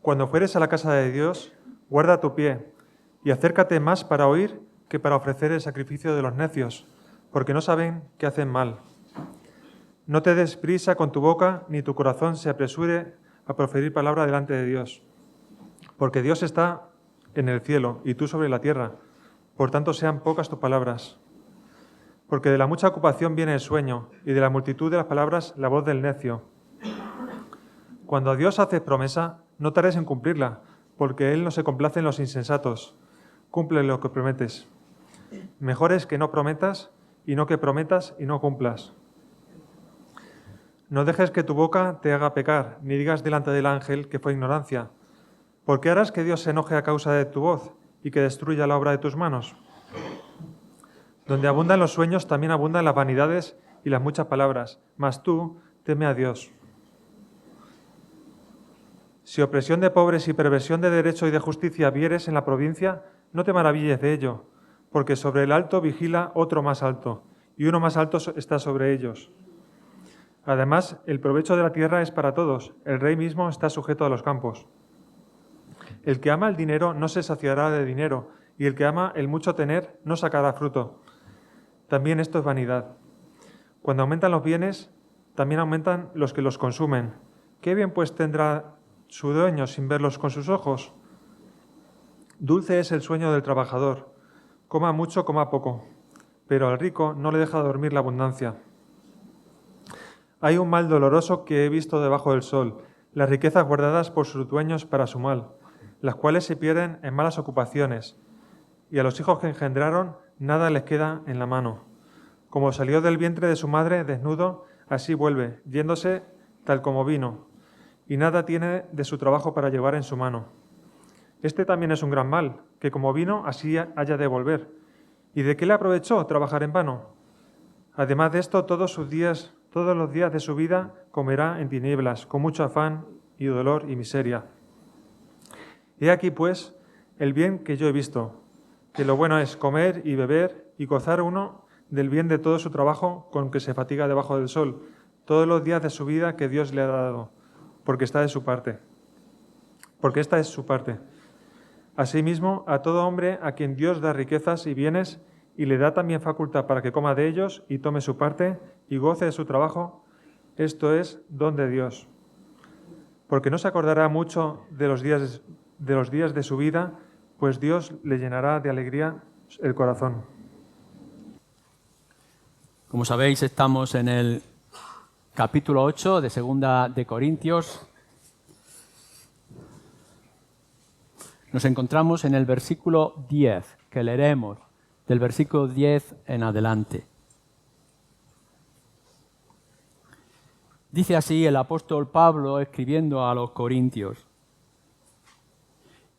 Cuando fueres a la casa de Dios, guarda tu pie y acércate más para oír que para ofrecer el sacrificio de los necios, porque no saben que hacen mal. No te des prisa con tu boca, ni tu corazón se apresure a proferir palabra delante de Dios, porque Dios está en el cielo y tú sobre la tierra, por tanto sean pocas tus palabras. Porque de la mucha ocupación viene el sueño, y de la multitud de las palabras la voz del necio. Cuando a Dios haces promesa, no tardes en cumplirla, porque Él no se complace en los insensatos. Cumple lo que prometes. Mejor es que no prometas, y no que prometas y no cumplas. No dejes que tu boca te haga pecar, ni digas delante del ángel que fue ignorancia. ¿Por qué harás que Dios se enoje a causa de tu voz y que destruya la obra de tus manos? Donde abundan los sueños, también abundan las vanidades y las muchas palabras, mas tú teme a Dios. Si opresión de pobres y perversión de derecho y de justicia vieres en la provincia, no te maravilles de ello, porque sobre el alto vigila otro más alto, y uno más alto está sobre ellos. Además, el provecho de la tierra es para todos, el rey mismo está sujeto a los campos. El que ama el dinero no se saciará de dinero, y el que ama el mucho tener no sacará fruto. También esto es vanidad. Cuando aumentan los bienes, también aumentan los que los consumen. ¿Qué bien pues tendrá su dueño sin verlos con sus ojos? Dulce es el sueño del trabajador. Coma mucho, coma poco. Pero al rico no le deja dormir la abundancia. Hay un mal doloroso que he visto debajo del sol, las riquezas guardadas por sus dueños para su mal, las cuales se pierden en malas ocupaciones, y a los hijos que engendraron nada les queda en la mano. Como salió del vientre de su madre desnudo, así vuelve, yéndose tal como vino, y nada tiene de su trabajo para llevar en su mano. Este también es un gran mal, que como vino, así haya de volver. ¿Y de qué le aprovechó trabajar en vano? Además de esto, todos los días de su vida comerá en tinieblas, con mucho afán y dolor y miseria. He aquí, pues, el bien que yo he visto, que lo bueno es comer y beber y gozar uno del bien de todo su trabajo con que se fatiga debajo del sol, todos los días de su vida que Dios le ha dado, porque esta es su parte. Asimismo, a todo hombre a quien Dios da riquezas y bienes, y le da también facultad para que coma de ellos y tome su parte y goce de su trabajo, esto es don de Dios. Porque no se acordará mucho de los días de su vida, pues Dios le llenará de alegría el corazón. Como sabéis, estamos en el capítulo 8 de Segunda de Corintios. Nos encontramos en el versículo 10, que leeremos del versículo 10 en adelante. Dice así el apóstol Pablo escribiendo a los corintios: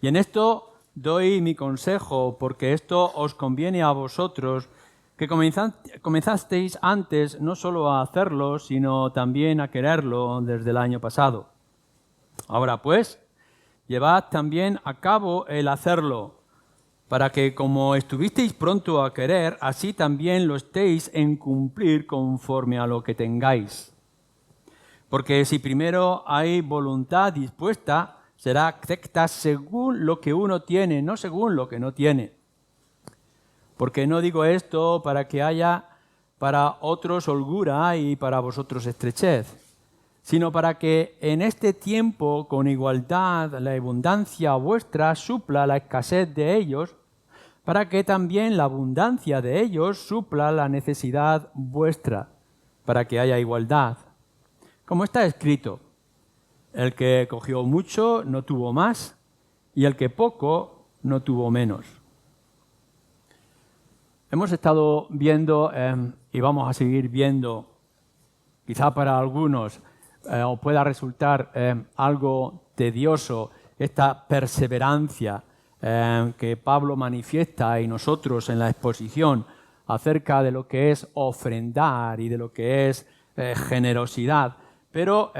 Y en esto doy mi consejo, porque esto os conviene a vosotros, que comenzasteis antes no solo a hacerlo, sino también a quererlo desde el año pasado. Ahora pues, llevad también a cabo el hacerlo, para que como estuvisteis pronto a querer, así también lo estéis en cumplir conforme a lo que tengáis. Porque si primero hay voluntad dispuesta, será acepta según lo que uno tiene, no según lo que no tiene. Porque no digo esto para que haya para otros holgura y para vosotros estrechez, sino para que en este tiempo con igualdad la abundancia vuestra supla la escasez de ellos, para que también la abundancia de ellos supla la necesidad vuestra, para que haya igualdad. Como está escrito: el que cogió mucho no tuvo más, y el que poco no tuvo menos. Hemos estado viendo y vamos a seguir viendo, quizá para algunos os pueda resultar algo tedioso, esta perseverancia que Pablo manifiesta y nosotros en la exposición acerca de lo que es ofrendar y de lo que es generosidad. Pero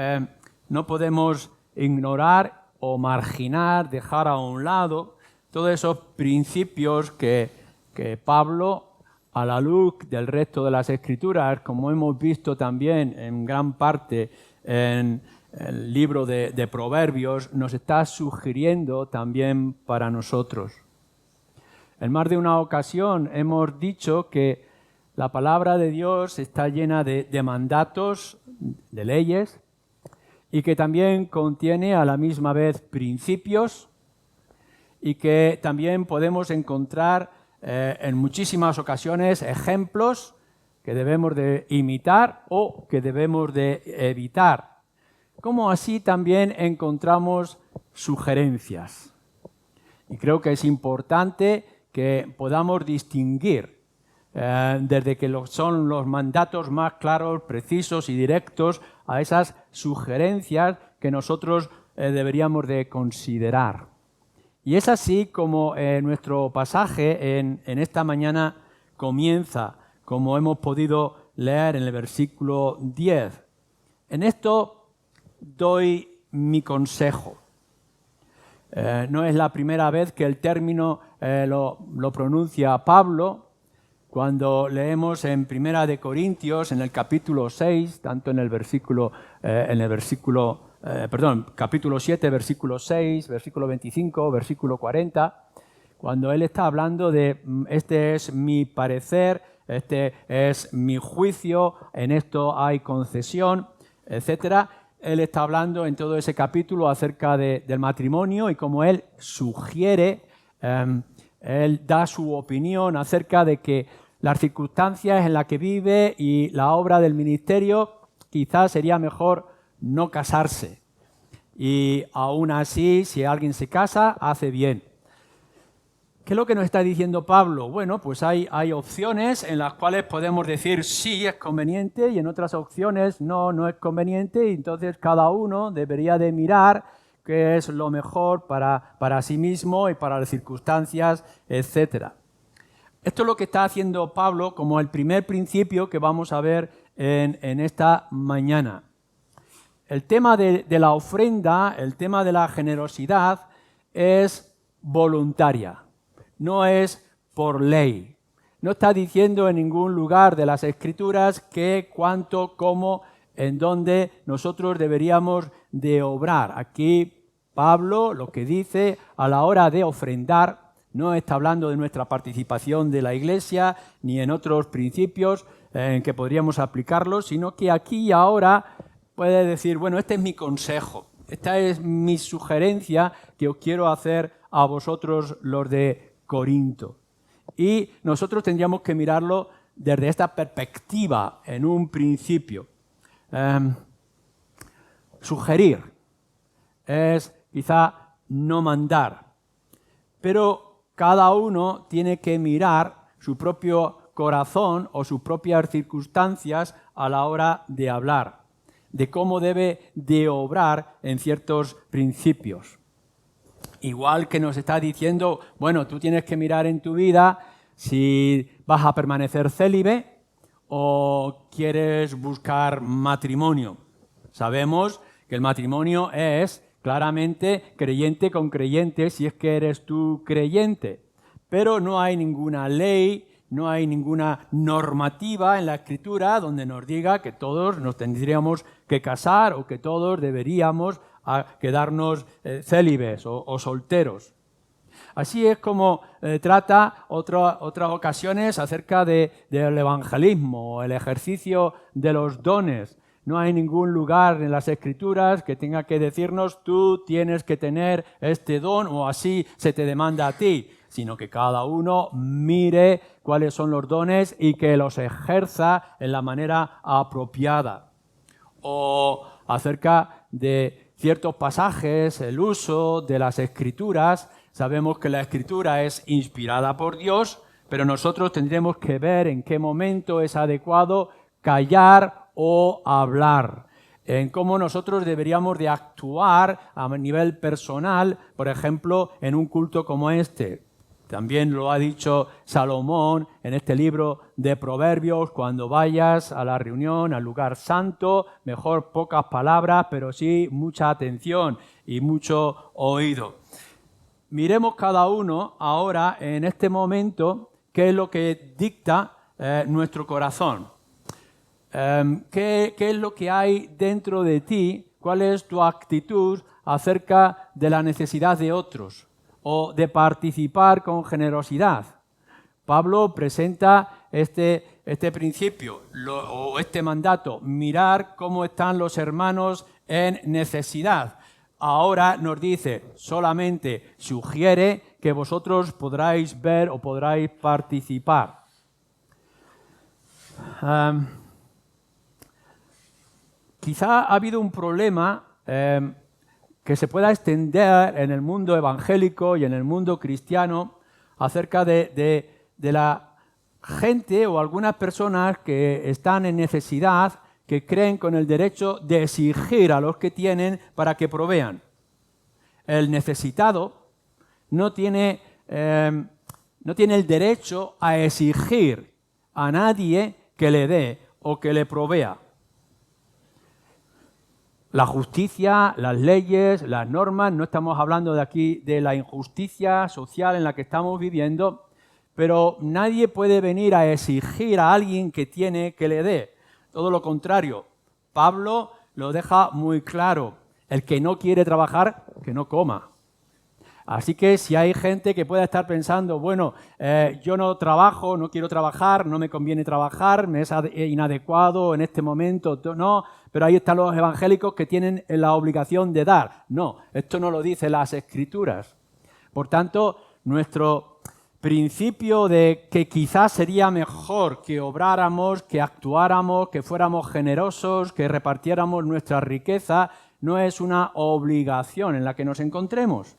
no podemos ignorar o marginar, dejar a un lado todos esos principios que Pablo, a la luz del resto de las Escrituras, como hemos visto también en gran parte en el libro de Proverbios nos está sugiriendo también para nosotros. En más de una ocasión hemos dicho que la palabra de Dios está llena de mandatos, de leyes, y que también contiene a la misma vez principios, y que también podemos encontrar en muchísimas ocasiones ejemplos que debemos de imitar o que debemos de evitar. Como así también encontramos sugerencias. Y creo que es importante que podamos distinguir desde que son los mandatos más claros, precisos y directos a esas sugerencias que nosotros deberíamos de considerar. Y es así como nuestro pasaje en esta mañana comienza, como hemos podido leer en el versículo 10. En esto doy mi consejo. No es la primera vez que el término lo pronuncia Pablo. Cuando leemos en Primera de Corintios, en el capítulo 6, tanto en el capítulo 7, versículo 6, versículo 25, versículo 40, cuando él está hablando de este es mi parecer, este es mi juicio, en esto hay concesión, etcétera. Él está hablando en todo ese capítulo acerca del matrimonio y como él sugiere, él da su opinión acerca de que las circunstancias en las que vive y la obra del ministerio, quizás sería mejor no casarse. Y aún así, si alguien se casa, hace bien. ¿Qué es lo que nos está diciendo Pablo? Bueno, pues hay opciones en las cuales podemos decir sí es conveniente y en otras opciones no es conveniente y entonces cada uno debería de mirar qué es lo mejor para sí mismo y para las circunstancias, etc. Esto es lo que está haciendo Pablo como el primer principio que vamos a ver en esta mañana. El tema de la ofrenda, el tema de la generosidad es voluntaria. No es por ley. No está diciendo en ningún lugar de las Escrituras qué, cuánto, cómo, en dónde nosotros deberíamos de obrar. Aquí Pablo lo que dice a la hora de ofrendar no está hablando de nuestra participación de la Iglesia ni en otros principios en que podríamos aplicarlos, sino que aquí y ahora puede decir, bueno, este es mi consejo, esta es mi sugerencia que os quiero hacer a vosotros los de Corinto. Y nosotros tendríamos que mirarlo desde esta perspectiva en un principio. Sugerir es quizá no mandar, pero cada uno tiene que mirar su propio corazón o sus propias circunstancias a la hora de hablar, de cómo debe de obrar en ciertos principios. Igual que nos está diciendo, bueno, tú tienes que mirar en tu vida si vas a permanecer célibe o quieres buscar matrimonio. Sabemos que el matrimonio es claramente creyente con creyente si es que eres tú creyente, pero no hay ninguna ley, no hay ninguna normativa en la Escritura donde nos diga que todos nos tendríamos que casar o que todos deberíamos quedarnos célibes o solteros. Así es como trata otras ocasiones acerca del evangelismo, el ejercicio de los dones. No hay ningún lugar en las Escrituras que tenga que decirnos tú tienes que tener este don o así se te demanda a ti, sino que cada uno mire cuáles son los dones y que los ejerza en la manera apropiada. O acerca de ciertos pasajes, el uso de las Escrituras. Sabemos que la Escritura es inspirada por Dios, pero nosotros tendremos que ver en qué momento es adecuado callar o hablar, en cómo nosotros deberíamos de actuar a nivel personal, por ejemplo, en un culto como este. También lo ha dicho Salomón en este libro de Proverbios, cuando vayas a la reunión, al lugar santo, mejor pocas palabras, pero sí mucha atención y mucho oído. Miremos cada uno ahora, en este momento, qué es lo que dicta nuestro corazón. ¿Qué es lo que hay dentro de ti ¿Cuál es tu actitud acerca de la necesidad de otros o de participar con generosidad? Pablo presenta este principio o este mandato, mirar cómo están los hermanos en necesidad. Ahora nos dice, solamente sugiere que vosotros podráis ver o podráis participar. Quizá ha habido un problema que se pueda extender en el mundo evangélico y en el mundo cristiano acerca de la gente o algunas personas que están en necesidad, que creen con el derecho de exigir a los que tienen para que provean. El necesitado no tiene el derecho a exigir a nadie que le dé o que le provea. La justicia, las leyes, las normas, no estamos hablando de aquí de la injusticia social en la que estamos viviendo, pero nadie puede venir a exigir a alguien que tiene que le dé. Todo lo contrario, Pablo lo deja muy claro. El que no quiere trabajar, que no coma. Así que si hay gente que pueda estar pensando, bueno, yo no trabajo, no quiero trabajar, no me conviene trabajar, me es inadecuado en este momento, no, pero ahí están los evangélicos que tienen la obligación de dar. No, esto no lo dicen las Escrituras. Por tanto, nuestro principio de que quizás sería mejor que obráramos, que actuáramos, que fuéramos generosos, que repartiéramos nuestra riqueza, no es una obligación en la que nos encontremos.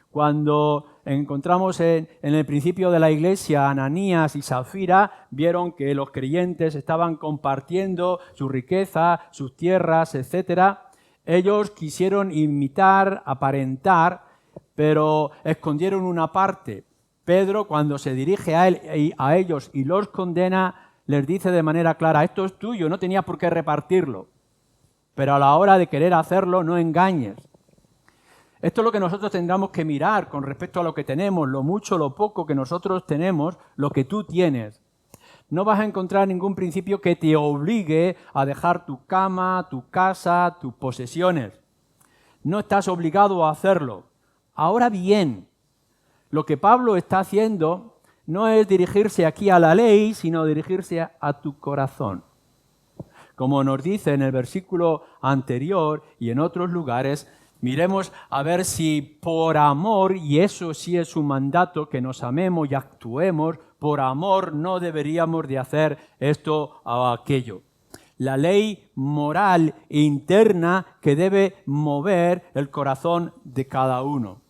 Cuando encontramos en el principio de la iglesia a Ananías y Safira, vieron que los creyentes estaban compartiendo su riqueza, sus tierras, etc. Ellos quisieron imitar, aparentar, pero escondieron una parte. Pedro, cuando se dirige a ellos y los condena, les dice de manera clara, esto es tuyo, no tenías por qué repartirlo. Pero a la hora de querer hacerlo, no engañes. Esto es lo que nosotros tendremos que mirar con respecto a lo que tenemos, lo mucho, lo poco que nosotros tenemos, lo que tú tienes. No vas a encontrar ningún principio que te obligue a dejar tu cama, tu casa, tus posesiones. No estás obligado a hacerlo. Ahora bien, lo que Pablo está haciendo no es dirigirse aquí a la ley, sino dirigirse a tu corazón. Como nos dice en el versículo anterior y en otros lugares, miremos a ver si por amor, y eso sí es un mandato, que nos amemos y actuemos, por amor no deberíamos de hacer esto o aquello. La ley moral interna que debe mover el corazón de cada uno.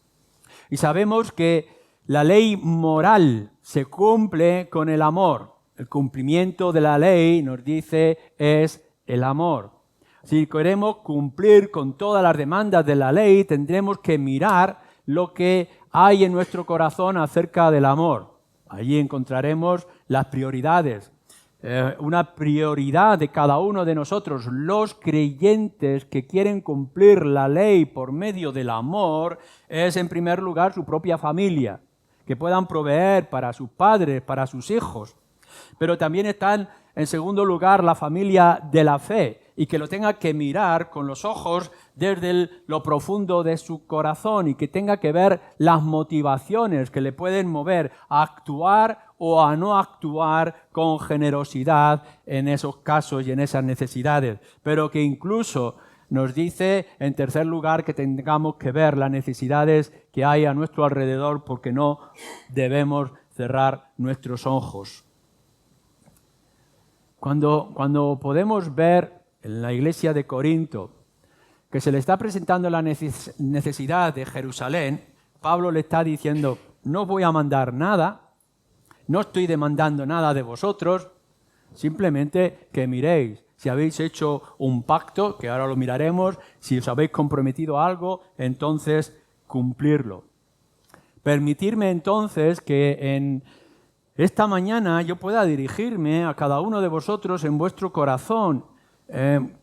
Y sabemos que la ley moral se cumple con el amor. El cumplimiento de la ley, nos dice, es el amor. Si queremos cumplir con todas las demandas de la ley, tendremos que mirar lo que hay en nuestro corazón acerca del amor. Allí encontraremos las prioridades. Una prioridad de cada uno de nosotros, los creyentes que quieren cumplir la ley por medio del amor, es en primer lugar su propia familia, que puedan proveer para sus padres, para sus hijos. Pero también están en segundo lugar la familia de la fe, y que lo tenga que mirar con los ojos desde lo profundo de su corazón y que tenga que ver las motivaciones que le pueden mover a actuar o a no actuar con generosidad en esos casos y en esas necesidades. Pero que incluso nos dice, en tercer lugar, que tengamos que ver las necesidades que hay a nuestro alrededor porque no debemos cerrar nuestros ojos. Cuando podemos ver en la iglesia de Corinto que se le está presentando la necesidad de Jerusalén, Pablo le está diciendo, no voy a mandar nada, no estoy demandando nada de vosotros, simplemente que miréis. Si habéis hecho un pacto, que ahora lo miraremos, si os habéis comprometido a algo, entonces cumplirlo. Permitirme entonces que en esta mañana yo pueda dirigirme a cada uno de vosotros en vuestro corazón,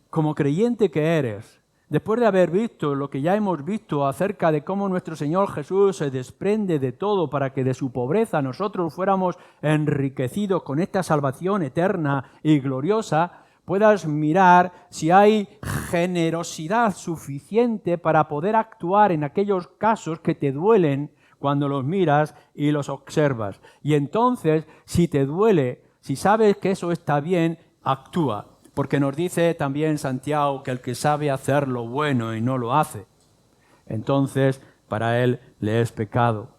como creyente que eres. Después de haber visto lo que ya hemos visto acerca de cómo nuestro Señor Jesús se desprende de todo para que de su pobreza nosotros fuéramos enriquecidos con esta salvación eterna y gloriosa, puedas mirar si hay generosidad suficiente para poder actuar en aquellos casos que te duelen cuando los miras y los observas. Y entonces, si te duele, si sabes que eso está bien, actúa. Porque nos dice también Santiago que el que sabe hacer lo bueno y no lo hace, entonces para él le es pecado.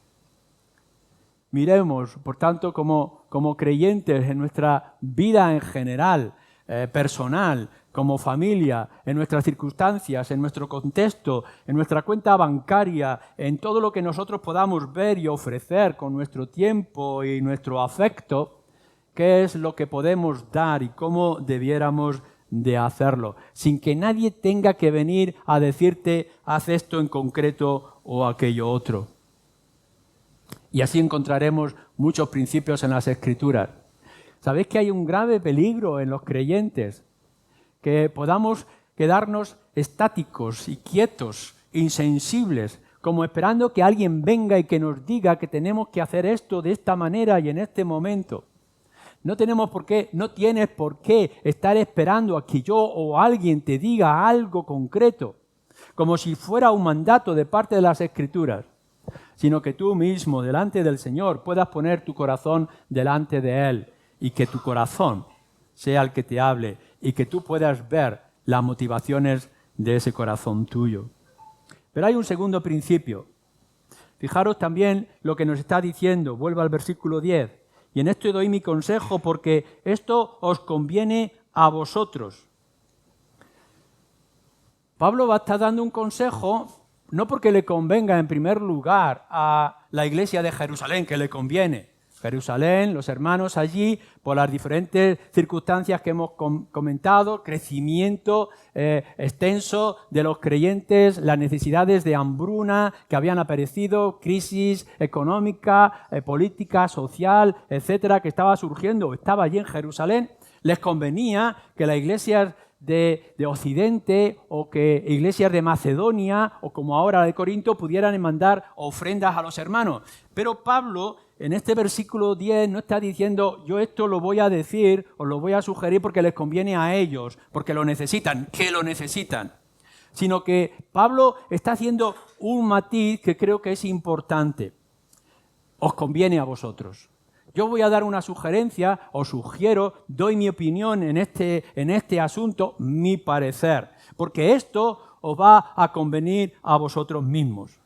Miremos, por tanto, como creyentes en nuestra vida en general, personal, como familia, en nuestras circunstancias, en nuestro contexto, en nuestra cuenta bancaria, en todo lo que nosotros podamos ver y ofrecer con nuestro tiempo y nuestro afecto, qué es lo que podemos dar y cómo debiéramos de hacerlo, sin que nadie tenga que venir a decirte haz esto en concreto o aquello otro. Y así encontraremos muchos principios en las Escrituras. ¿Sabéis que hay un grave peligro en los creyentes? Que podamos quedarnos estáticos y quietos, insensibles, como esperando que alguien venga y que nos diga que tenemos que hacer esto de esta manera y en este momento. No tienes por qué estar esperando a que yo o alguien te diga algo concreto, como si fuera un mandato de parte de las Escrituras, sino que tú mismo, delante del Señor, puedas poner tu corazón delante de Él y que tu corazón sea el que te hable y que tú puedas ver las motivaciones de ese corazón tuyo. Pero hay un segundo principio. Fijaros también lo que nos está diciendo. Vuelvo al versículo 10. Y en esto doy mi consejo porque esto os conviene a vosotros. Pablo va a estar dando un consejo no porque le convenga en primer lugar a la iglesia de Jerusalén, que le conviene. Jerusalén, los hermanos allí, por las diferentes circunstancias que hemos comentado, crecimiento extenso de los creyentes, las necesidades de hambruna que habían aparecido, crisis económica, política, social, etcétera, que estaba surgiendo, estaba allí en Jerusalén. Les convenía que la iglesia de Occidente o que iglesias de Macedonia o como ahora de Corinto pudieran mandar ofrendas a los hermanos. Pero Pablo en este versículo 10 no está diciendo yo esto lo voy a decir o lo voy a sugerir porque les conviene a ellos, porque lo necesitan, que lo necesitan, sino que Pablo está haciendo un matiz que creo que es importante. Os conviene a vosotros. Yo voy a dar una sugerencia, os sugiero, doy mi opinión en este asunto, mi parecer, porque esto os va a convenir a vosotros mismos.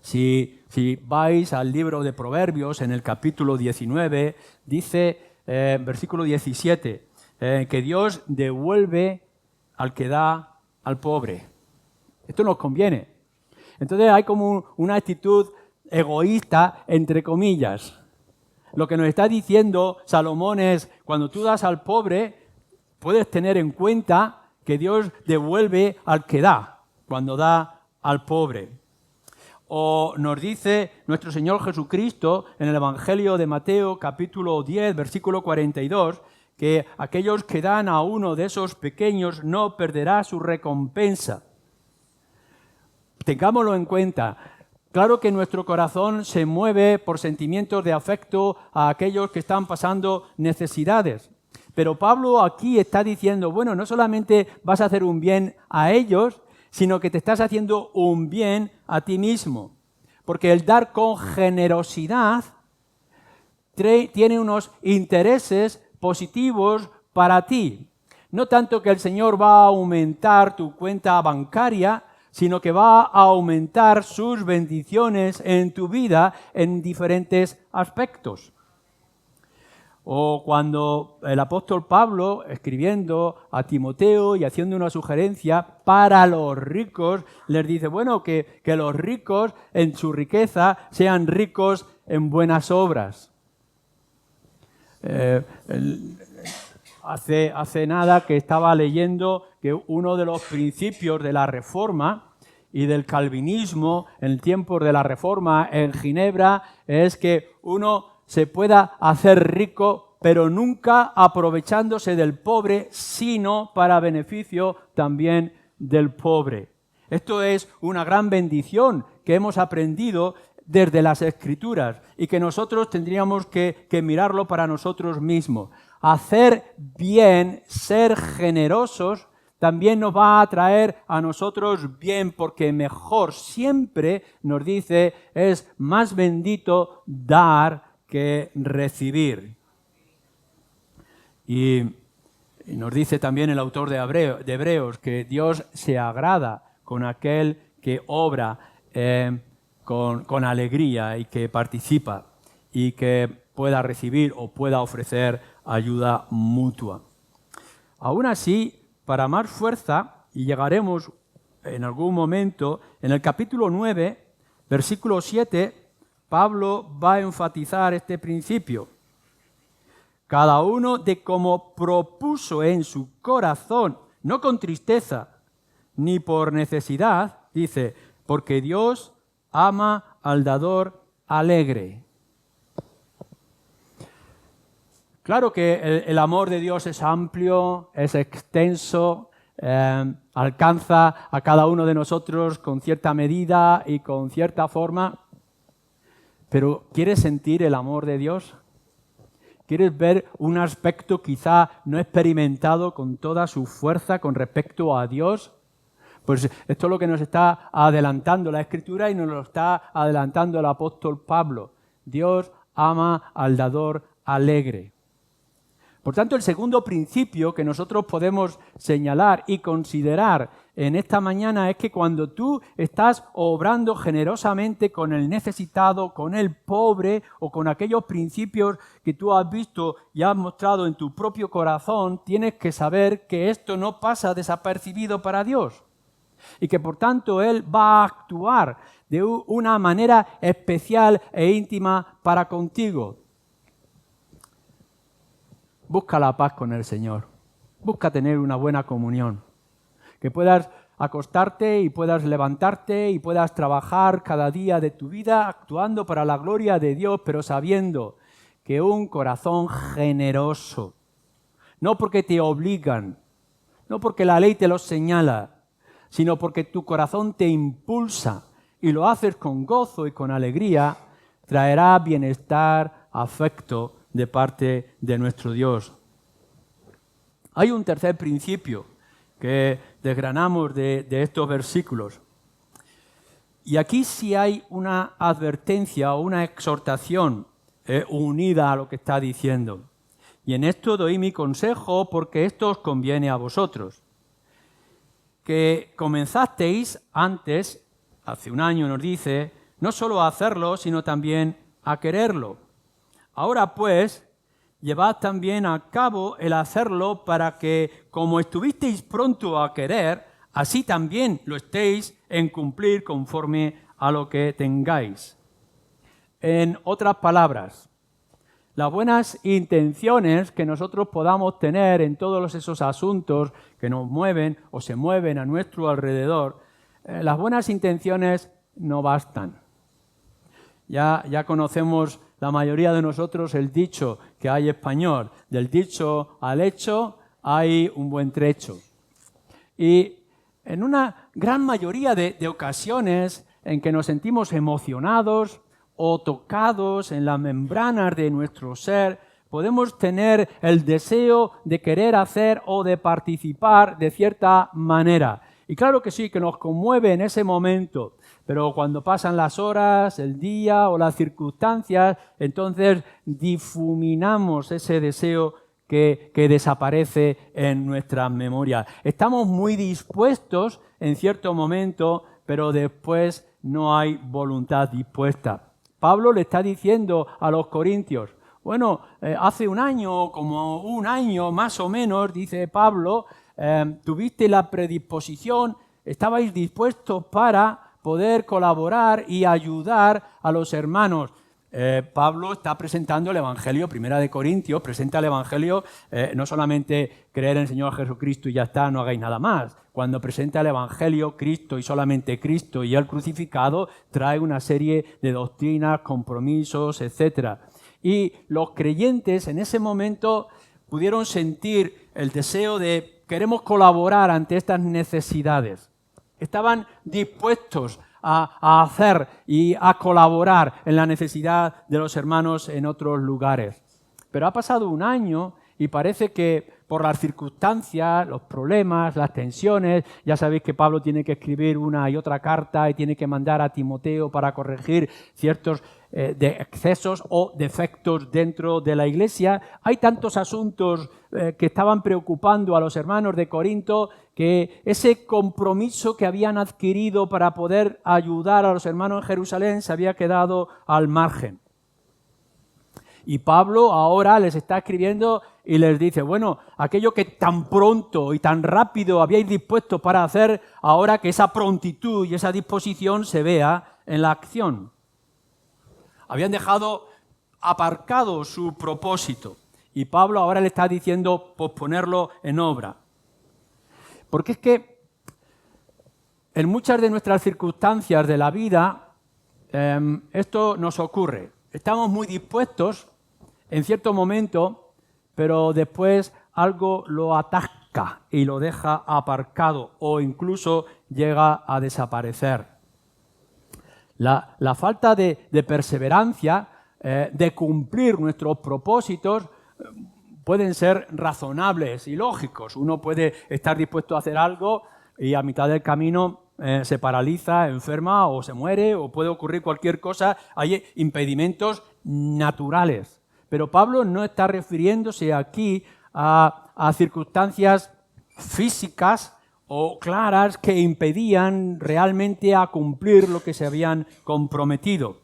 Si vais al libro de Proverbios, en el capítulo 19, dice, versículo 17, que Dios devuelve al que da al pobre. Esto nos conviene. Entonces hay como una actitud egoísta, entre comillas. Lo que nos está diciendo Salomón es, cuando tú das al pobre, puedes tener en cuenta que Dios devuelve al que da, cuando da al pobre. O nos dice nuestro Señor Jesucristo en el Evangelio de Mateo, capítulo 10, versículo 42, que aquellos que dan a uno de esos pequeños no perderá su recompensa. Tengámoslo en cuenta. Claro que nuestro corazón se mueve por sentimientos de afecto a aquellos que están pasando necesidades. Pero Pablo aquí está diciendo, bueno, no solamente vas a hacer un bien a ellos, sino que te estás haciendo un bien a ti mismo. Porque el dar con generosidad tiene unos intereses positivos para ti. No tanto que el Señor va a aumentar tu cuenta bancaria, sino que va a aumentar sus bendiciones en tu vida en diferentes aspectos. O cuando el apóstol Pablo, escribiendo a Timoteo y haciendo una sugerencia para los ricos, les dice, bueno, que los ricos en su riqueza sean ricos en buenas obras. Hace nada que estaba leyendo que uno de los principios de la Reforma y del calvinismo en el tiempo de la Reforma en Ginebra es que uno se pueda hacer rico, pero nunca aprovechándose del pobre, sino para beneficio también del pobre. Esto es una gran bendición que hemos aprendido desde las Escrituras y que nosotros tendríamos que mirarlo para nosotros mismos. hacer bien, ser generosos, también nos va a traer a nosotros bien, porque mejor siempre nos dice es más bendito dar que recibir. Y nos dice también el autor de Hebreos que Dios se agrada con aquel que obra con alegría y que participa y que pueda recibir o pueda ofrecer ayuda mutua. Aún así, para más fuerza, y llegaremos en algún momento, en el capítulo 9, versículo 7, Pablo va a enfatizar este principio. Cada uno de como propuso en su corazón, no con tristeza, ni por necesidad, dice, porque Dios ama al dador alegre. Claro que el amor de Dios es amplio, es extenso, alcanza a cada uno de nosotros con cierta medida y con cierta forma. Pero ¿quieres sentir el amor de Dios? ¿Quieres ver un aspecto quizá no experimentado con toda su fuerza con respecto a Dios? Pues esto es lo que nos está adelantando la Escritura y nos lo está adelantando el apóstol Pablo. Dios ama al dador alegre. Por tanto, el segundo principio que nosotros podemos señalar y considerar en esta mañana es que cuando tú estás obrando generosamente con el necesitado, con el pobre o con aquellos principios que tú has visto y has mostrado en tu propio corazón, tienes que saber que esto no pasa desapercibido para Dios y que por tanto Él va a actuar de una manera especial e íntima para contigo. Busca la paz con el Señor. Busca tener una buena comunión. Que puedas acostarte y puedas levantarte y puedas trabajar cada día de tu vida actuando para la gloria de Dios, pero sabiendo que un corazón generoso, no porque te obligan, no porque la ley te lo señala, sino porque tu corazón te impulsa y lo haces con gozo y con alegría, traerá bienestar, afecto de parte de nuestro Dios. Hay un tercer principio que desgranamos de estos versículos. Y aquí sí hay una advertencia o una exhortación unida a lo que está diciendo. Y en esto doy mi consejo porque esto os conviene a vosotros. Que comenzasteis antes, hace un año nos dice, no solo a hacerlo, sino también a quererlo. Ahora pues, llevad también a cabo el hacerlo para que, como estuvisteis pronto a querer, así también lo estéis en cumplir conforme a lo que tengáis. En otras palabras, las buenas intenciones que nosotros podamos tener en todos esos asuntos que nos mueven o se mueven a nuestro alrededor, las buenas intenciones no bastan. Ya conocemos la mayoría de nosotros el dicho que hay español, del dicho al hecho hay un buen trecho. Y en una gran mayoría de ocasiones en que nos sentimos emocionados o tocados en las membranas de nuestro ser, podemos tener el deseo de querer hacer o de participar de cierta manera. Y claro que sí, que nos conmueve en ese momento, pero cuando pasan las horas, el día o las circunstancias, entonces difuminamos ese deseo que desaparece en nuestras memorias. Estamos muy dispuestos en cierto momento, pero después no hay voluntad dispuesta. Pablo le está diciendo a los corintios, bueno, hace un año, como un año más o menos, dice Pablo, tuviste la predisposición, estabais dispuestos para poder colaborar y ayudar a los hermanos. Pablo está presentando el Evangelio, Primera de Corintios, presenta el Evangelio, no solamente creer en el Señor Jesucristo y ya está, no hagáis nada más. Cuando presenta el Evangelio, Cristo y solamente Cristo y el crucificado, trae una serie de doctrinas, compromisos, etc. Y los creyentes en ese momento pudieron sentir el deseo de queremos colaborar ante estas necesidades. Estaban dispuestos a hacer y a colaborar en la necesidad de los hermanos en otros lugares. Pero ha pasado un año y parece que por las circunstancias, los problemas, las tensiones, ya sabéis que Pablo tiene que escribir una y otra carta y tiene que mandar a Timoteo para corregir ciertos de excesos o defectos dentro de la iglesia. Hay tantos asuntos que estaban preocupando a los hermanos de Corinto que ese compromiso que habían adquirido para poder ayudar a los hermanos en Jerusalén se había quedado al margen. Y Pablo ahora les está escribiendo y les dice, bueno, aquello que tan pronto y tan rápido habíais dispuesto para hacer, ahora que esa prontitud y esa disposición se vea en la acción. Habían dejado aparcado su propósito y Pablo ahora le está diciendo posponerlo en obra. Porque es que en muchas de nuestras circunstancias de la vida esto nos ocurre. Estamos muy dispuestos en cierto momento, pero después algo lo atasca y lo deja aparcado o incluso llega a desaparecer. La falta de perseverancia, de cumplir nuestros propósitos, pueden ser razonables y lógicos. Uno puede estar dispuesto a hacer algo y a mitad del camino se paraliza, enferma o se muere o puede ocurrir cualquier cosa. Hay impedimentos naturales. Pero Pablo no está refiriéndose aquí a circunstancias físicas o claras que impedían realmente a cumplir lo que se habían comprometido.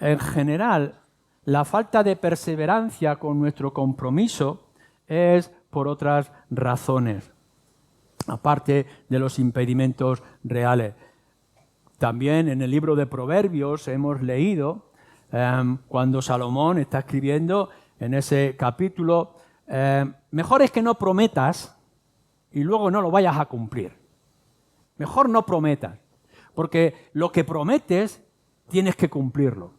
En general, la falta de perseverancia con nuestro compromiso es por otras razones, aparte de los impedimentos reales. También en el libro de Proverbios hemos leído, cuando Salomón está escribiendo en ese capítulo, mejor es que no prometas y luego no lo vayas a cumplir. Mejor no prometas, porque lo que prometes tienes que cumplirlo.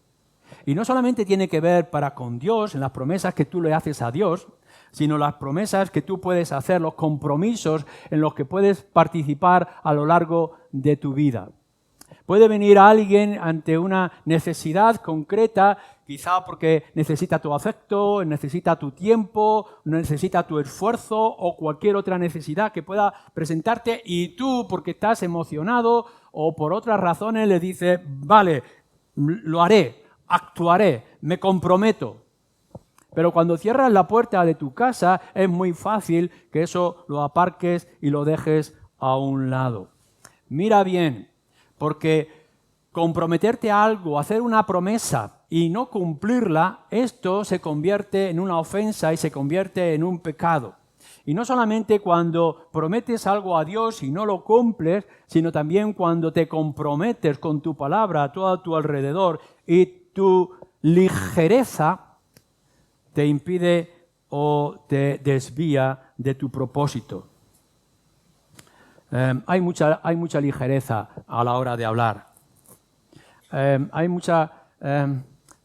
Y no solamente tiene que ver para con Dios, en las promesas que tú le haces a Dios, sino las promesas que tú puedes hacer, los compromisos en los que puedes participar a lo largo de tu vida. Puede venir alguien ante una necesidad concreta, quizá porque necesita tu afecto, necesita tu tiempo, necesita tu esfuerzo o cualquier otra necesidad que pueda presentarte y tú, porque estás emocionado o por otras razones, le dices, vale, lo haré, actuaré, me comprometo. Pero cuando cierras la puerta de tu casa es muy fácil que eso lo aparques y lo dejes a un lado. Mira bien, porque comprometerte a algo, hacer una promesa y no cumplirla, esto se convierte en una ofensa y se convierte en un pecado. Y no solamente cuando prometes algo a Dios y no lo cumples, sino también cuando te comprometes con tu palabra a todo a tu alrededor y tu ligereza te impide o te desvía de tu propósito. Hay mucha ligereza a la hora de hablar. Hay mucha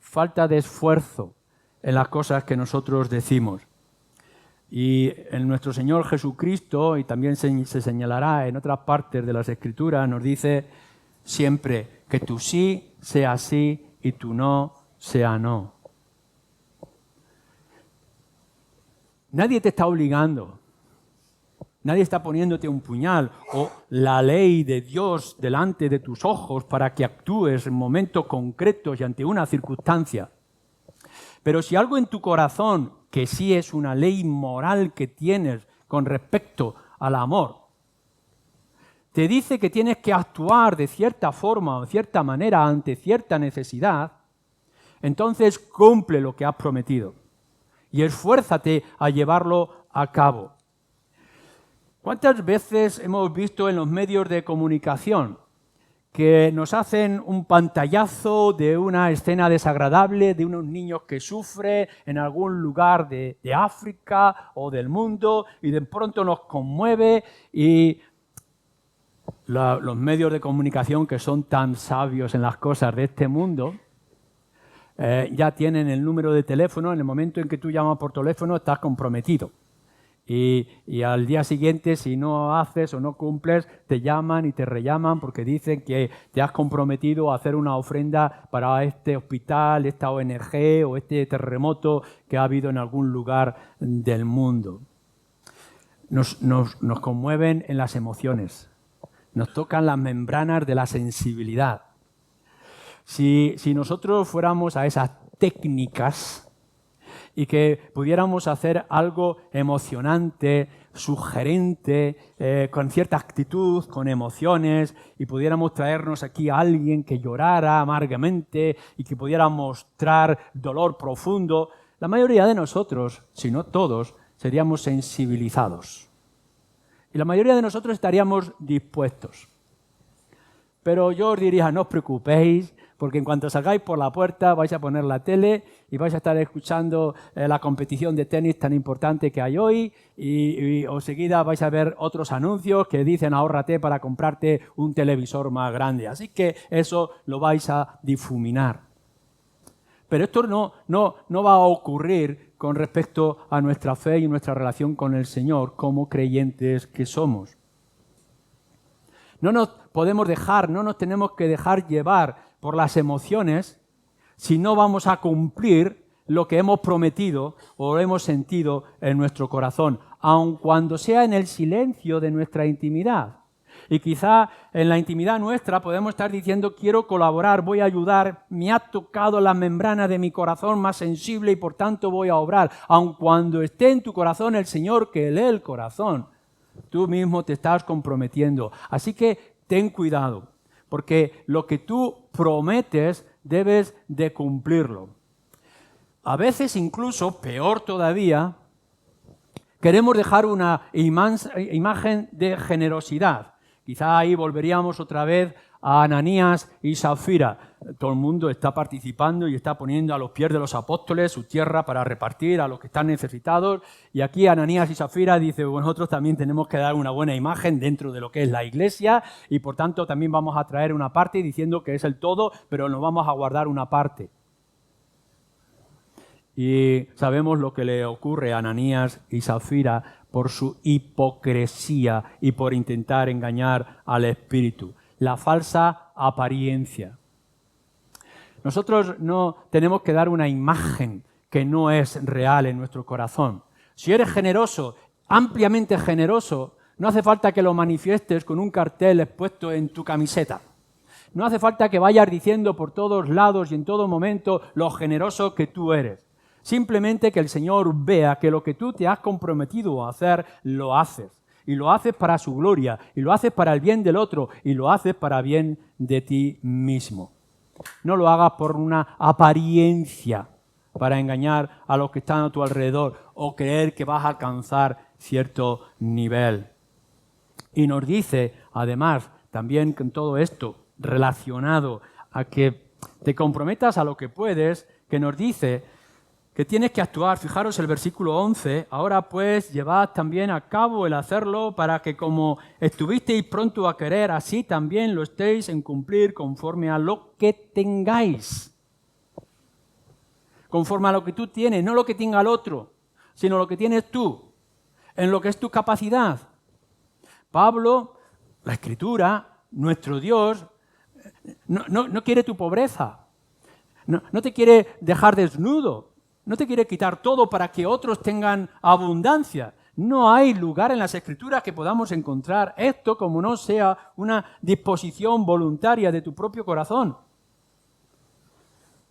falta de esfuerzo en las cosas que nosotros decimos. Y en nuestro Señor Jesucristo, y también se señalará en otras partes de las Escrituras, nos dice siempre que tu sí sea sí y tu no sea no. Nadie te está obligando. Nadie está poniéndote un puñal o la ley de Dios delante de tus ojos para que actúes en momentos concretos y ante una circunstancia. Pero si algo en tu corazón, que sí es una ley moral que tienes con respecto al amor, te dice que tienes que actuar de cierta forma o de cierta manera ante cierta necesidad, entonces cumple lo que has prometido y esfuérzate a llevarlo a cabo. ¿Cuántas veces hemos visto en los medios de comunicación que nos hacen un pantallazo de una escena desagradable de unos niños que sufren en algún lugar de África o del mundo y de pronto nos conmueve y los medios de comunicación que son tan sabios en las cosas de este mundo ya tienen el número de teléfono, en el momento en que tú llamas por teléfono estás comprometido. Y al día siguiente, si no haces o no cumples, te llaman y te rellaman porque dicen que te has comprometido a hacer una ofrenda para este hospital, esta ONG o este terremoto que ha habido en algún lugar del mundo. Nos conmueven en las emociones, nos tocan las membranas de la sensibilidad. Si nosotros fuéramos a esas técnicas y que pudiéramos hacer algo emocionante, sugerente, con cierta actitud, con emociones, y pudiéramos traernos aquí a alguien que llorara amargamente y que pudiera mostrar dolor profundo, la mayoría de nosotros, si no todos, seríamos sensibilizados. Y la mayoría de nosotros estaríamos dispuestos. Pero yo os diría, no os preocupéis, porque en cuanto salgáis por la puerta vais a poner la tele y vais a estar escuchando la competición de tenis tan importante que hay hoy y enseguida vais a ver otros anuncios que dicen ahórrate para comprarte un televisor más grande. Así que eso lo vais a difuminar. Pero esto no va a ocurrir con respecto a nuestra fe y nuestra relación con el Señor como creyentes que somos. No nos podemos dejar, no nos tenemos que dejar llevar por las emociones si no vamos a cumplir lo que hemos prometido o hemos sentido en nuestro corazón, aun cuando sea en el silencio de nuestra intimidad. Y quizá en la intimidad nuestra podemos estar diciendo quiero colaborar, voy a ayudar, me ha tocado la membrana de mi corazón más sensible y por tanto voy a obrar, aun cuando esté en tu corazón el Señor que lee el corazón. Tú mismo te estás comprometiendo. Así que ten cuidado, porque lo que tú prometes debes de cumplirlo. A veces incluso, peor todavía, queremos dejar una imagen de generosidad. Quizá ahí volveríamos otra vez a Ananías y Zafira. Todo el mundo está participando y está poniendo a los pies de los apóstoles su tierra para repartir a los que están necesitados. Y aquí Ananías y Zafira dice, nosotros también tenemos que dar una buena imagen dentro de lo que es la iglesia y por tanto también vamos a traer una parte diciendo que es el todo, pero nos vamos a guardar una parte. Y sabemos lo que le ocurre a Ananías y Zafira por su hipocresía y por intentar engañar al Espíritu. La falsa apariencia. Nosotros no tenemos que dar una imagen que no es real en nuestro corazón. Si eres generoso, ampliamente generoso, no hace falta que lo manifiestes con un cartel expuesto en tu camiseta. No hace falta que vayas diciendo por todos lados y en todo momento lo generoso que tú eres. Simplemente que el Señor vea que lo que tú te has comprometido a hacer, lo haces. Y lo haces para su gloria, y lo haces para el bien del otro, y lo haces para bien de ti mismo. No lo hagas por una apariencia, para engañar a los que están a tu alrededor, o creer que vas a alcanzar cierto nivel. Y nos dice, además, también con todo esto, relacionado a que te comprometas a lo que puedes, que nos dice que tienes que actuar. Fijaros el versículo 11. Ahora pues llevad también a cabo el hacerlo para que como estuvisteis pronto a querer, así también lo estéis en cumplir conforme a lo que tengáis. Conforme a lo que tú tienes, no lo que tenga el otro, sino lo que tienes tú, en lo que es tu capacidad. Pablo, la Escritura, nuestro Dios, no quiere tu pobreza, no te quiere dejar desnudo. No te quiere quitar todo para que otros tengan abundancia. No hay lugar en las Escrituras que podamos encontrar esto como no sea una disposición voluntaria de tu propio corazón.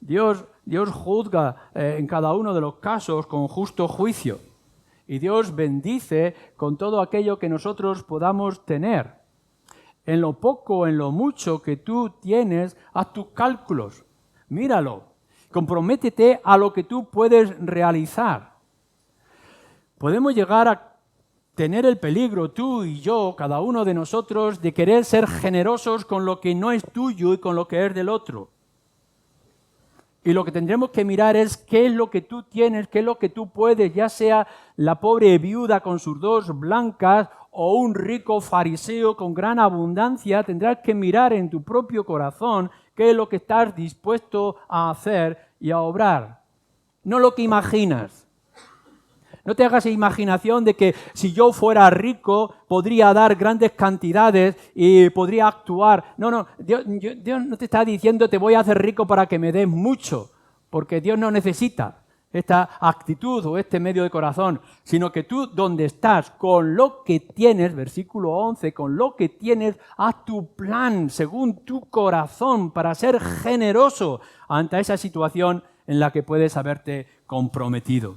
Dios juzga en cada uno de los casos con justo juicio. Y Dios bendice con todo aquello que nosotros podamos tener. En lo poco, en lo mucho que tú tienes, haz tus cálculos. Míralo. Comprométete a lo que tú puedes realizar. Podemos llegar a tener el peligro, tú y yo, cada uno de nosotros, de querer ser generosos con lo que no es tuyo y con lo que es del otro. Y lo que tendremos que mirar es qué es lo que tú tienes, qué es lo que tú puedes, ya sea la pobre viuda con sus 2 blancas o un rico fariseo con gran abundancia. Tendrás que mirar en tu propio corazón qué es lo que estás dispuesto a hacer y a obrar. No lo que imaginas, No te hagas imaginación de que si yo fuera rico podría dar grandes cantidades y podría actuar. No, Dios no te está diciendo te voy a hacer rico para que me des mucho, porque Dios no necesita esta actitud o este medio de corazón, sino que tú donde estás, con lo que tienes, versículo 11, con lo que tienes, haz tu plan según tu corazón para ser generoso ante esa situación en la que puedes haberte comprometido.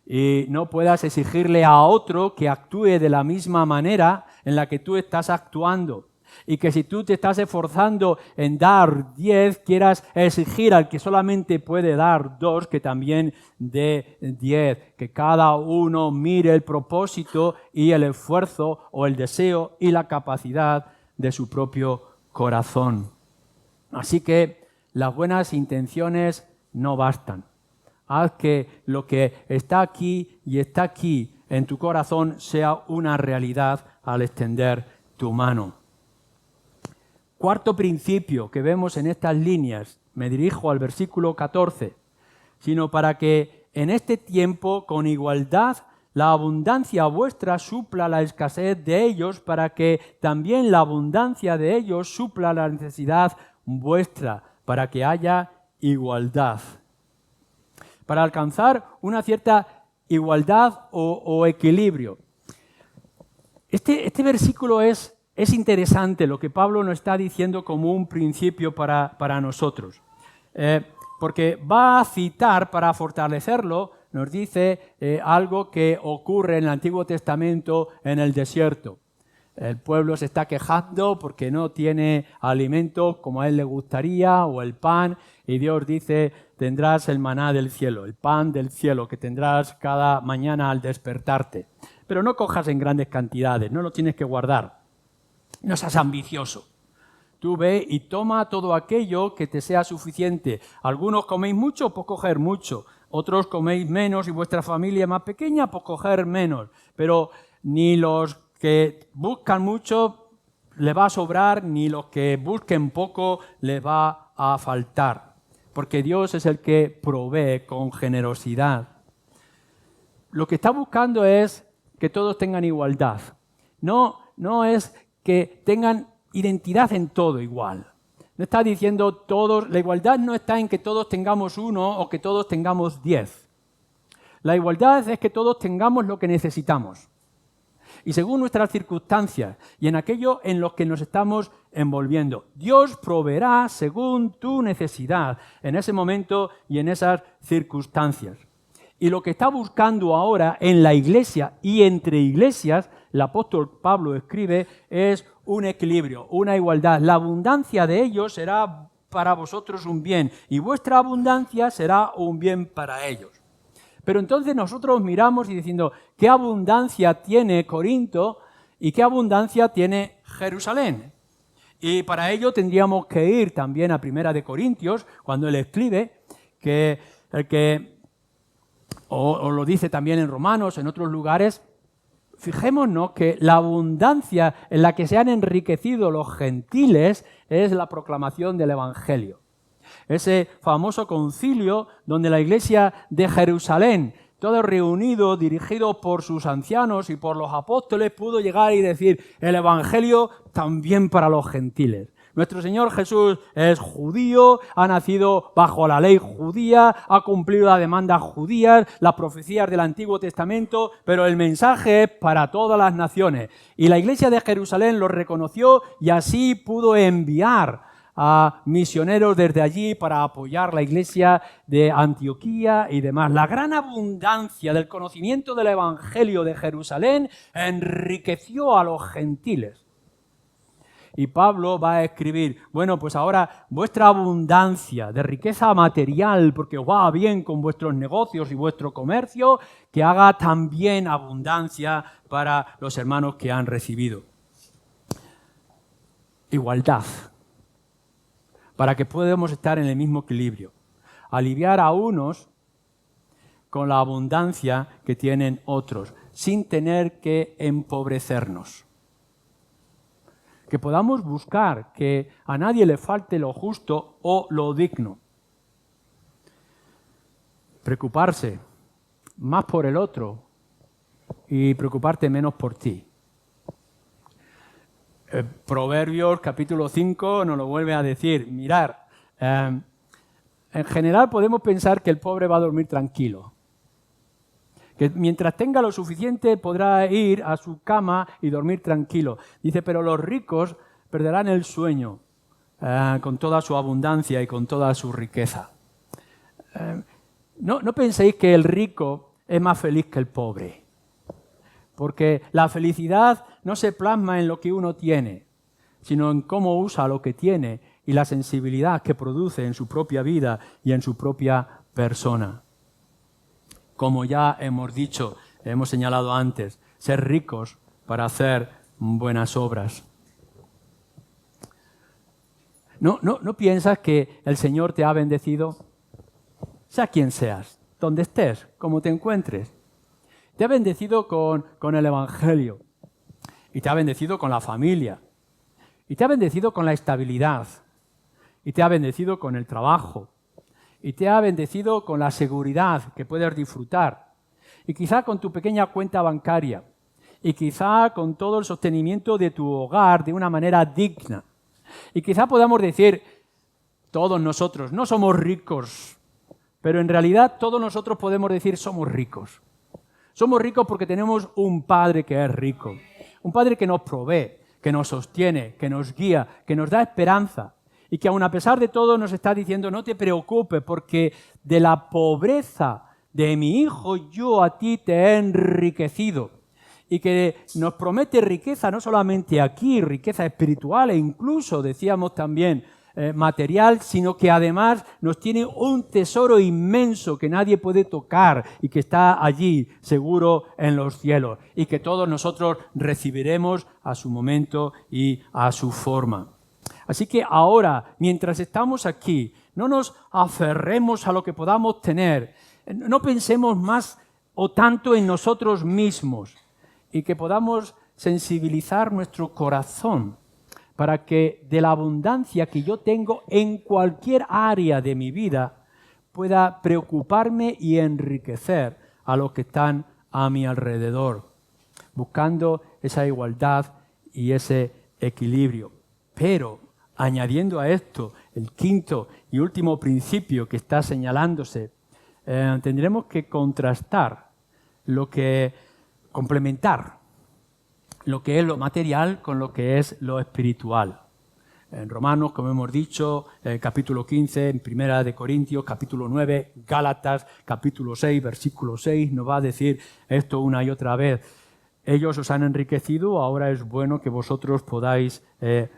Y no puedas exigirle a otro que actúe de la misma manera en la que tú estás actuando. Y que si tú te estás esforzando en dar 10, quieras exigir al que solamente puede dar 2, que también dé 10. Que cada uno mire el propósito y el esfuerzo o el deseo y la capacidad de su propio corazón. Así que las buenas intenciones no bastan. Haz que lo que está aquí y está aquí en tu corazón sea una realidad al extender tu mano. Cuarto principio que vemos en estas líneas, me dirijo al versículo 14, sino para que en este tiempo con igualdad la abundancia vuestra supla la escasez de ellos, para que también la abundancia de ellos supla la necesidad vuestra, para que haya igualdad. Para alcanzar una cierta igualdad o equilibrio. Este versículo es interesante lo que Pablo nos está diciendo como un principio para nosotros. Porque va a citar, para fortalecerlo, nos dice algo que ocurre en el Antiguo Testamento en el desierto. El pueblo se está quejando porque no tiene alimento como a él le gustaría, o el pan, y Dios dice, tendrás el maná del cielo, el pan del cielo que tendrás cada mañana al despertarte. Pero no cojas en grandes cantidades, no lo tienes que guardar. No seas ambicioso. Tú ve y toma todo aquello que te sea suficiente. Algunos coméis mucho, pues coger mucho. Otros coméis menos y vuestra familia es más pequeña, pues coger menos. Pero ni los que buscan mucho les va a sobrar, ni los que busquen poco les va a faltar. Porque Dios es el que provee con generosidad. Lo que está buscando es que todos tengan igualdad. No es que tengan identidad en todo igual. No está diciendo todos, la igualdad no está en que todos tengamos 1 o que todos tengamos 10. La igualdad es que todos tengamos lo que necesitamos. Y según nuestras circunstancias y en aquello en lo que nos estamos envolviendo, Dios proveerá según tu necesidad en ese momento y en esas circunstancias. Y lo que está buscando ahora en la iglesia y entre iglesias, el apóstol Pablo escribe, es un equilibrio, una igualdad. La abundancia de ellos será para vosotros un bien y vuestra abundancia será un bien para ellos. Pero entonces nosotros miramos y diciendo, ¿qué abundancia tiene Corinto y qué abundancia tiene Jerusalén? Y para ello tendríamos que ir también a Primera de Corintios, cuando él escribe, o lo dice también en Romanos, en otros lugares. Fijémonos que la abundancia en la que se han enriquecido los gentiles es la proclamación del Evangelio. Ese famoso concilio donde la iglesia de Jerusalén, todo reunido, dirigido por sus ancianos y por los apóstoles, pudo llegar y decir el Evangelio también para los gentiles. Nuestro Señor Jesús es judío, ha nacido bajo la ley judía, ha cumplido las demandas judías, las profecías del Antiguo Testamento, pero el mensaje es para todas las naciones. Y la iglesia de Jerusalén lo reconoció y así pudo enviar a misioneros desde allí para apoyar la iglesia de Antioquía y demás. La gran abundancia del conocimiento del Evangelio de Jerusalén enriqueció a los gentiles. Y Pablo va a escribir, bueno, pues ahora vuestra abundancia de riqueza material, porque os va bien con vuestros negocios y vuestro comercio, que haga también abundancia para los hermanos que han recibido. Igualdad, para que podamos estar en el mismo equilibrio. Aliviar a unos con la abundancia que tienen otros, sin tener que empobrecernos. Que podamos buscar que a nadie le falte lo justo o lo digno. Preocuparse más por el otro y preocuparte menos por ti. Proverbios capítulo 5 nos lo vuelve a decir. Mirar, en general podemos pensar que el pobre va a dormir tranquilo, que mientras tenga lo suficiente podrá ir a su cama y dormir tranquilo. Dice, pero los ricos perderán el sueño con toda su abundancia y con toda su riqueza. No penséis que el rico es más feliz que el pobre, porque la felicidad no se plasma en lo que uno tiene, sino en cómo usa lo que tiene y la sensibilidad que produce en su propia vida y en su propia persona. Como ya hemos dicho, hemos señalado antes, ser ricos para hacer buenas obras. ¿No piensas que el Señor te ha bendecido? Sea quien seas, donde estés, como te encuentres. Te ha bendecido con el Evangelio, y te ha bendecido con la familia, y te ha bendecido con la estabilidad, y te ha bendecido con el trabajo, y te ha bendecido con la seguridad que puedes disfrutar, y quizá con tu pequeña cuenta bancaria, y quizá con todo el sostenimiento de tu hogar de una manera digna. Y quizá podamos decir, todos nosotros no somos ricos, pero en realidad todos nosotros podemos decir somos ricos. Somos ricos porque tenemos un Padre que es rico, un Padre que nos provee, que nos sostiene, que nos guía, que nos da esperanza y que aun a pesar de todo nos está diciendo no te preocupes porque de la pobreza de mi hijo yo a ti te he enriquecido. Y que nos promete riqueza no solamente aquí, riqueza espiritual e incluso, decíamos también, material, sino que además nos tiene un tesoro inmenso que nadie puede tocar y que está allí seguro en los cielos y que todos nosotros recibiremos a su momento y a su forma. Así que ahora, mientras estamos aquí, no nos aferremos a lo que podamos tener, no pensemos más o tanto en nosotros mismos, y que podamos sensibilizar nuestro corazón para que de la abundancia que yo tengo en cualquier área de mi vida pueda preocuparme y enriquecer a los que están a mi alrededor, buscando esa igualdad y ese equilibrio. Pero añadiendo a esto el quinto y último principio que está señalándose, tendremos que complementar lo que es lo material con lo que es lo espiritual. En Romanos, como hemos dicho, capítulo 15, en Primera de Corintios, capítulo 9, Gálatas, capítulo 6, versículo 6, nos va a decir esto una y otra vez. Ellos os han enriquecido, ahora es bueno que vosotros podáis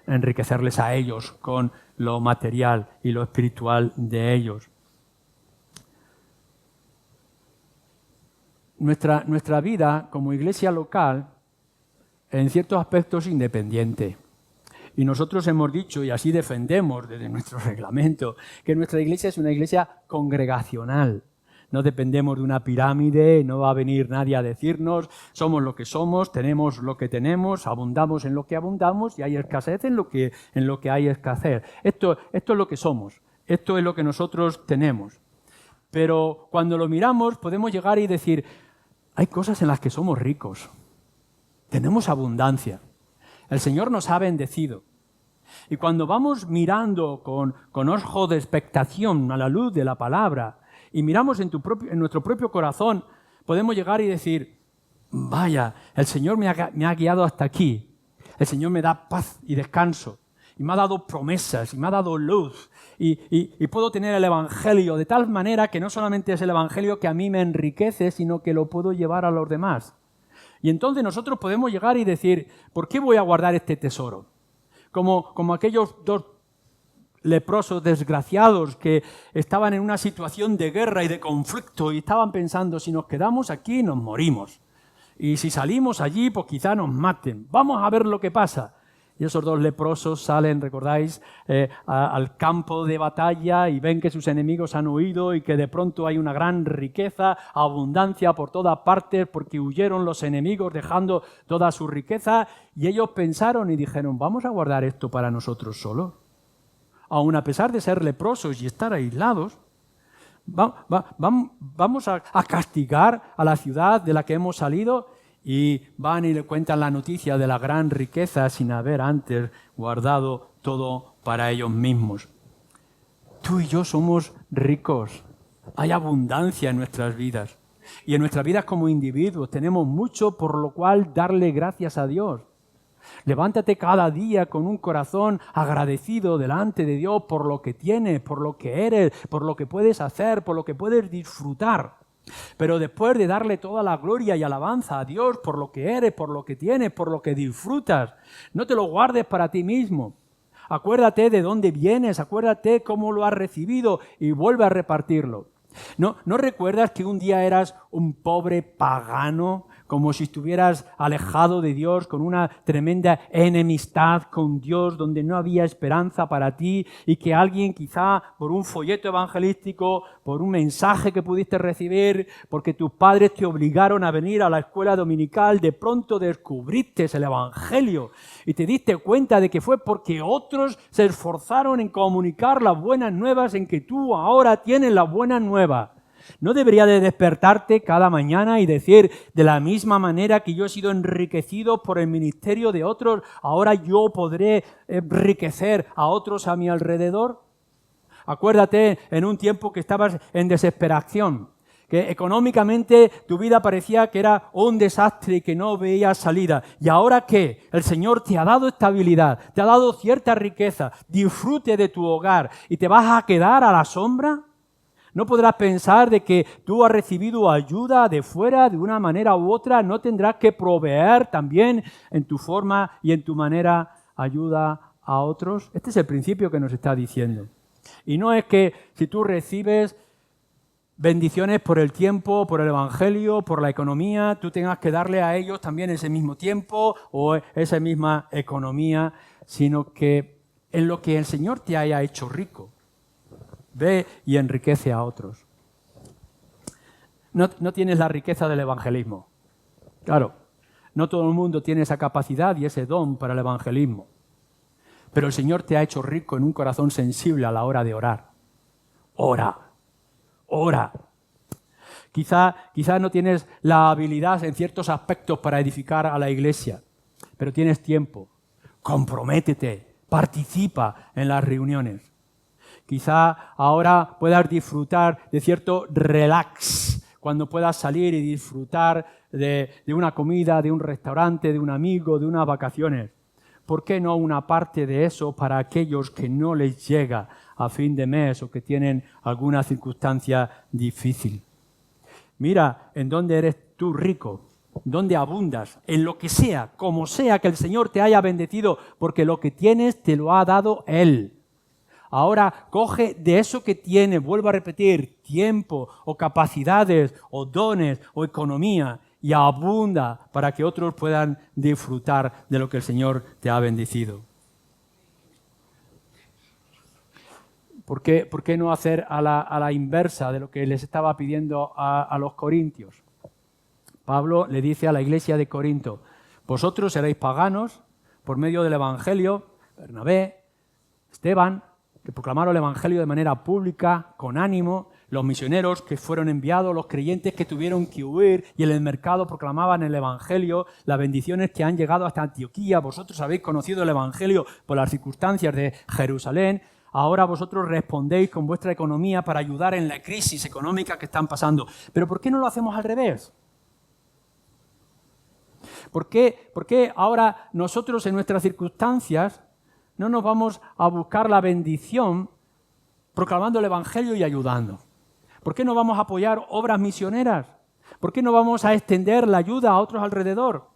enriquecerles a ellos con lo material y lo espiritual de ellos. Nuestra vida como iglesia local, en ciertos aspectos, independiente. Y nosotros hemos dicho, y así defendemos desde nuestro reglamento, que nuestra iglesia es una iglesia congregacional. No dependemos de una pirámide, no va a venir nadie a decirnos, somos lo que somos, tenemos lo que tenemos, abundamos en lo que abundamos y hay escasez en lo que hay escasez. Esto es lo que somos, esto es lo que nosotros tenemos. Pero cuando lo miramos podemos llegar y decir, hay cosas en las que somos ricos, tenemos abundancia, el Señor nos ha bendecido. Y cuando vamos mirando con ojos de expectación a la luz de la palabra y miramos en nuestro propio corazón, podemos llegar y decir, vaya, el Señor me ha guiado hasta aquí, el Señor me da paz y descanso, y me ha dado promesas, y me ha dado luz, y puedo tener el Evangelio de tal manera que no solamente es el Evangelio que a mí me enriquece, sino que lo puedo llevar a los demás. Y entonces nosotros podemos llegar y decir, ¿por qué voy a guardar este tesoro? Como aquellos dos leprosos desgraciados que estaban en una situación de guerra y de conflicto y estaban pensando, si nos quedamos aquí nos morimos. Y si salimos allí, pues quizá nos maten. Vamos a ver lo que pasa. Y esos dos leprosos salen, recordáis, al campo de batalla y ven que sus enemigos han huido y que de pronto hay una gran riqueza, abundancia por todas partes porque huyeron los enemigos dejando toda su riqueza. Y ellos pensaron y dijeron, ¿vamos a guardar esto para nosotros solos? Aun a pesar de ser leprosos y estar aislados, Vamos a castigar a la ciudad de la que hemos salido, y van y le cuentan la noticia de la gran riqueza sin haber antes guardado todo para ellos mismos. Tú y yo somos ricos. Hay abundancia en nuestras vidas. Y en nuestras vidas como individuos tenemos mucho por lo cual darle gracias a Dios. Levántate cada día con un corazón agradecido delante de Dios por lo que tienes, por lo que eres, por lo que puedes hacer, por lo que puedes disfrutar. Pero después de darle toda la gloria y alabanza a Dios por lo que eres, por lo que tienes, por lo que disfrutas, no te lo guardes para ti mismo. Acuérdate de dónde vienes, acuérdate cómo lo has recibido y vuelve a repartirlo. ¿No recuerdas que un día eras un pobre pagano, como si estuvieras alejado de Dios, con una tremenda enemistad con Dios, donde no había esperanza para ti, y que alguien quizá por un folleto evangelístico, por un mensaje que pudiste recibir, porque tus padres te obligaron a venir a la escuela dominical, de pronto descubriste el Evangelio y te diste cuenta de que fue porque otros se esforzaron en comunicar las buenas nuevas en que tú ahora tienes las buenas nuevas? ¿No debería de despertarte cada mañana y decir, de la misma manera que yo he sido enriquecido por el ministerio de otros, ahora yo podré enriquecer a otros a mi alrededor? Acuérdate en un tiempo que estabas en desesperación, que económicamente tu vida parecía que era un desastre y que no veías salida. ¿Y ahora qué? El Señor te ha dado estabilidad, te ha dado cierta riqueza, disfrute de tu hogar, ¿y te vas a quedar a la sombra? No podrás pensar de que tú has recibido ayuda de fuera de una manera u otra. No tendrás que proveer también en tu forma y en tu manera ayuda a otros. Este es el principio que nos está diciendo. Y no es que si tú recibes bendiciones por el tiempo, por el Evangelio, por la economía, tú tengas que darle a ellos también ese mismo tiempo o esa misma economía, sino que en lo que el Señor te haya hecho rico, ve y enriquece a otros. No tienes la riqueza del evangelismo. Claro, no todo el mundo tiene esa capacidad y ese don para el evangelismo. Pero el Señor te ha hecho rico en un corazón sensible a la hora de orar. Ora. Quizá no tienes la habilidad en ciertos aspectos para edificar a la iglesia, pero tienes tiempo. Comprométete, participa en las reuniones. Quizá ahora puedas disfrutar de cierto relax, cuando puedas salir y disfrutar de una comida, de un restaurante, de un amigo, de unas vacaciones. ¿Por qué no una parte de eso para aquellos que no les llega a fin de mes o que tienen alguna circunstancia difícil? Mira en dónde eres tú rico, dónde abundas, en lo que sea, como sea que el Señor te haya bendecido, porque lo que tienes te lo ha dado Él. Ahora coge de eso que tienes, vuelvo a repetir, tiempo o capacidades o dones o economía y abunda para que otros puedan disfrutar de lo que el Señor te ha bendecido. ¿Por qué no hacer a la inversa de lo que les estaba pidiendo a los corintios? Pablo le dice a la iglesia de Corinto, vosotros seréis paganos por medio del Evangelio, Bernabé, Esteban, que proclamaron el Evangelio de manera pública, con ánimo, los misioneros que fueron enviados, los creyentes que tuvieron que huir y en el mercado proclamaban el Evangelio, las bendiciones que han llegado hasta Antioquía. Vosotros habéis conocido el Evangelio por las circunstancias de Jerusalén. Ahora vosotros respondéis con vuestra economía para ayudar en la crisis económica que están pasando. ¿Pero por qué no lo hacemos al revés? ¿Por qué ahora nosotros en nuestras circunstancias no nos vamos a buscar la bendición proclamando el Evangelio y ayudando? ¿Por qué no vamos a apoyar obras misioneras? ¿Por qué no vamos a extender la ayuda a otros alrededor?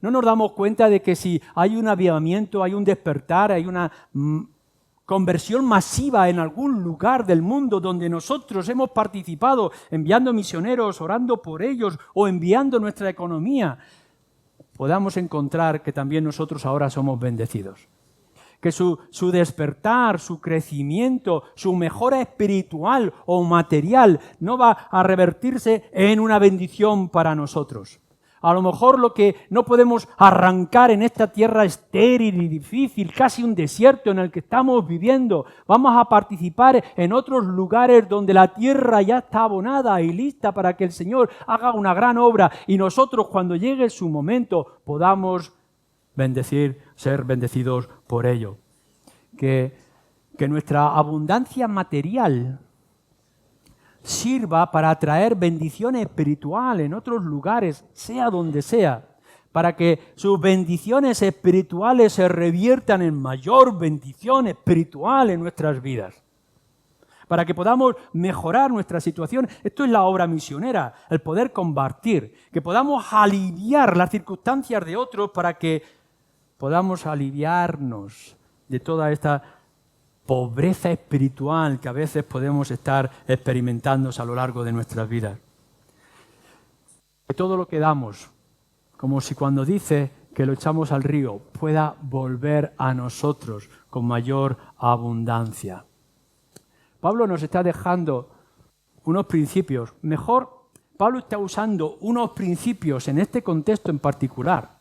¿No nos damos cuenta de que si hay un avivamiento, hay un despertar, hay una conversión masiva en algún lugar del mundo donde nosotros hemos participado enviando misioneros, orando por ellos o enviando nuestra economía, podamos encontrar que también nosotros ahora somos bendecidos? Que su despertar, su crecimiento, su mejora espiritual o material no va a revertirse en una bendición para nosotros. A lo mejor lo que no podemos arrancar en esta tierra estéril y difícil, casi un desierto en el que estamos viviendo, vamos a participar en otros lugares donde la tierra ya está abonada y lista para que el Señor haga una gran obra y nosotros cuando llegue su momento podamos ser bendecidos por ello. Que nuestra abundancia material sirva para traer bendición espiritual en otros lugares, sea donde sea, para que sus bendiciones espirituales se reviertan en mayor bendición espiritual en nuestras vidas, para que podamos mejorar nuestra situación. Esto es la obra misionera, el poder compartir, que podamos aliviar las circunstancias de otros para que podamos aliviarnos de toda esta pobreza espiritual que a veces podemos estar experimentando a lo largo de nuestras vidas. Que todo lo que damos, como si cuando dice que lo echamos al río, pueda volver a nosotros con mayor abundancia. Pablo nos está dejando unos principios. Mejor, Pablo está usando unos principios en este contexto en particular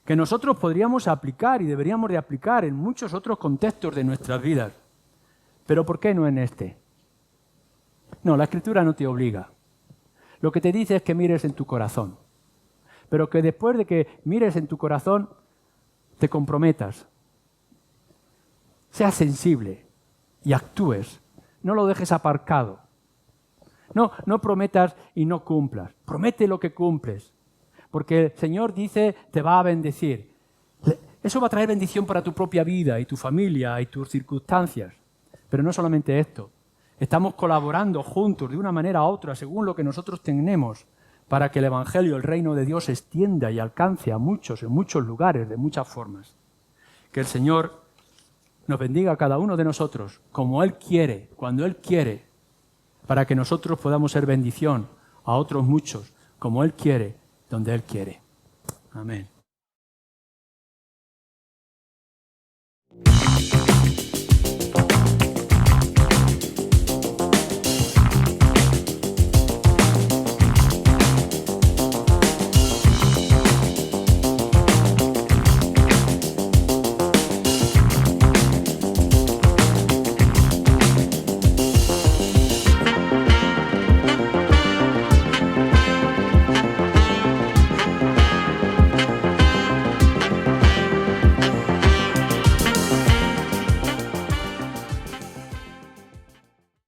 que nosotros podríamos aplicar y deberíamos de aplicar en muchos otros contextos de nuestras vidas. ¿Pero por qué no en este? No, la Escritura no te obliga. Lo que te dice es que mires en tu corazón, pero que después de que mires en tu corazón, te comprometas, seas sensible y actúes. No lo dejes aparcado. No prometas y no cumplas. Promete lo que cumples. Porque el Señor dice, te va a bendecir. Eso va a traer bendición para tu propia vida y tu familia y tus circunstancias. Pero no solamente esto. Estamos colaborando juntos de una manera u otra, según lo que nosotros tenemos, para que el Evangelio, el reino de Dios, se extienda y alcance a muchos, en muchos lugares, de muchas formas. Que el Señor nos bendiga a cada uno de nosotros, como Él quiere, cuando Él quiere, para que nosotros podamos ser bendición a otros muchos, como Él quiere, donde Él quiere. Amén.